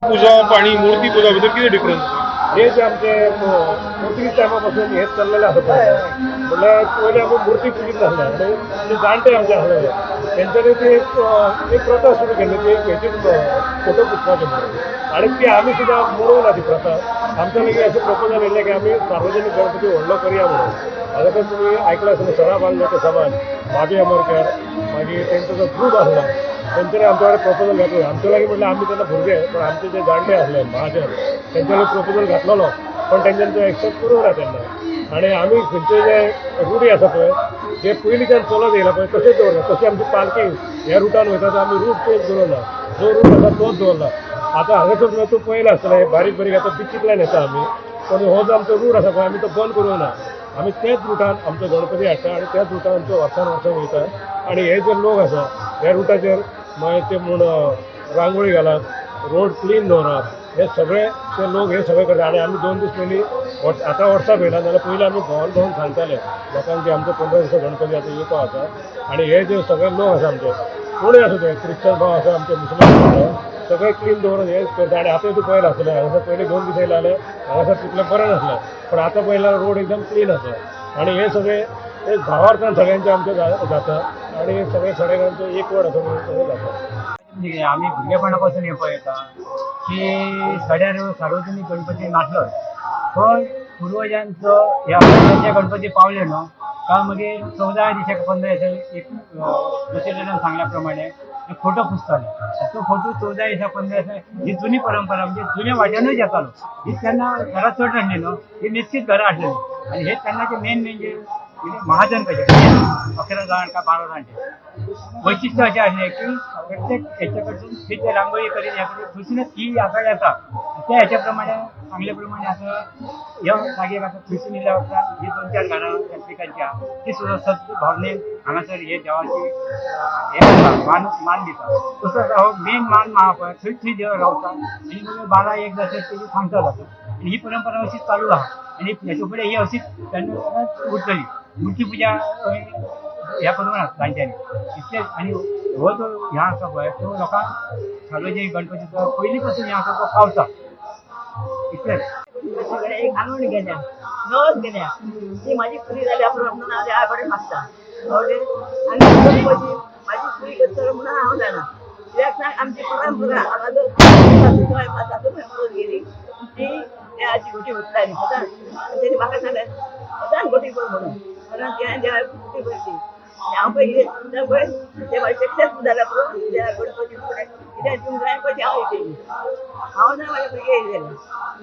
पूजा पाणी मूर्ती पूजा भितर किती डिफरन्स? हे जे आमचे पोर्तुगीज टायमापासून हेच चाललेलं असं म्हणजे पहिले आम्ही मूर्ती पूजित झालं आणि ते जाणते आमचे असले त्यांच्याने ते एक प्रथा सुरू केली ते ह्याची फोटो पुष्पाचे म्हणून आणि ती आम्ही सुद्धा मोडवला ती प्रथा. आमच्या लगे असे प्रपोजल येले की आम्ही सार्वजनिक गणपती व्हडलो करूया म्हणून. आता तर तुम्ही ऐकलं असेल सरा बांधल्याचे समाज मागे अमरकर मागीर त्यांचा जो ग्रूप असला त्यांच्याने आमच्याकडे प्रपोजल घातलं. आमच्या लागीं म्हटलं आम्ही त्यांना भुरगे पण आमचे जे जाणटे असले महाजन त्यांच्याकडे प्रपोजल घातलेलो पण त्यांच्यानी तो एक्सेप्ट करूंक ना त्यांना. आणि आम्ही खंयचे जे रुटी आसा पळय जे पयलींच्यान चलत येयला पळय तशेंच दवरला. तशी आमची पालखी ह्या रुटान वयता तो आमी रूट चेंज करूना जो रूट आसा तोच दवरला. आतां हांगासर तूं पळयला आसतलें बारीक बारीक आतां बिचींतल्यान येता आमी पण हो जो आमचो रूट आसा पळय आमी तो बंद करूंक ना. आमी तेच रुटान आमचो गणपती हाडटा आणि त्याच रुटान आमचो वर्सान वर्सान वयता. आणि हे जे लोक आसा ह्या रुटाचेर मागीर ते म्हूण रांगोळी घालप रोड क्लीन दवरप हे सगळे ते लोक हे सगळे करता. आणि आमी 2 दीस पयलीं आतां वर्सां पयला जाल्यार पयलीं आमी भोंवन भोंवन सांगताले लोकांक की आमचो 15 दिसा गणपती आतां येवपा आसा. आणि हे जे सगळे लोक आसा आमचे कोणूय आसूं ते क्रिश्चन भाव आसा आमचे मुस्लीम आसा सगळे क्लीन दवरून हेच करता. आणि आतां तूं पळयला आसतलें हांगासर पयलीं 2 दीस येयले जाल्यार हांगासर तितलें बरें नासलें पण आतां पळयल्यार रोड एकदम क्लीन आसा. आणि हे सगळे एक भावार्थान सगळ्यांचे आमचे जाता आणि सगळे सडेगांचो एकवट आसा म्हणून सगळें जाता. म्हणजे आम्ही भुरगेपणापासून हे पळयता की सड्यार सार्वजनिक गणपती नासलो पण पूर्वजांचो ह्या जे गणपती पावले न्हू का मागीर 14 दिसा 15 दिसा एक प्रसिद्धान सांगल्याप्रमाणे फोटो पुजताले. तो फोटो 14 दिसा 15 दिसा ही जुनी परंपरा म्हणजे जुन्या वाट्यानूच येतालो. ही त्यांना घरात चड नासली न्हू ही निश्चित घरां आसलेली आणि हे त्यांनाचे मेन म्हणजे महाजन कशे 11 जाण का 12 जाणचे वैशिष्ट्य असे असले की प्रत्येक ह्याच्याकडून ती जे रांगोळी करीत ह्याकडे खुशीनच ही आकाळ येता त्या ह्याच्याप्रमाणे सांगल्याप्रमाणे आता ह्या जागेक आता खुशी निल्या वखदार ही 2-4 घरां एकमेकांच्या ती सुद्धा सत भावनेन हांगासर हे देवाची हे करता मान दिता. तसोच हो मेन मान महापळ थंय देव रावता आणि मग 12-1 जाता तेजी सांगता जाता आणि ही परंपरा अशीच चालू आहा. आणि ह्याच्या फुडें ही अशीच तेन्ना उरतली. मूर्ती पुजा ह्या करूंक ना जाणट्यांनी इतलेंच. आणि हो जो ह्या आसा पळय तो लोकांक सार्वजनीक गणपतीचो पयलीं पासून ह्या आसा तो पावता इतलेंच. एक आणून गेल्या नवस गेल्या ती माझी पुरी जाल्या म्हणून हांव देवा कडेन मागता आणि गणपती माझी पुरी करतलो म्हणून हांव जाणा कित्याक सांग आमची परंपरा आम्हाला म्हणून गेली ती देवाची गोटी उरताली सदांच. तेणी म्हाका सांगलें सदांच गोटी कर म्हणून कारण त्या देवाची गोटी भरली. हांव पयली सुद्दां पळय ते म्हाजे सक्सेसफूल जाला पळय त्या गणपती फुडें कित्याक तुमकां गणपती हांव येयलेली हांव ना म्हाजे भुरगे येयलेले.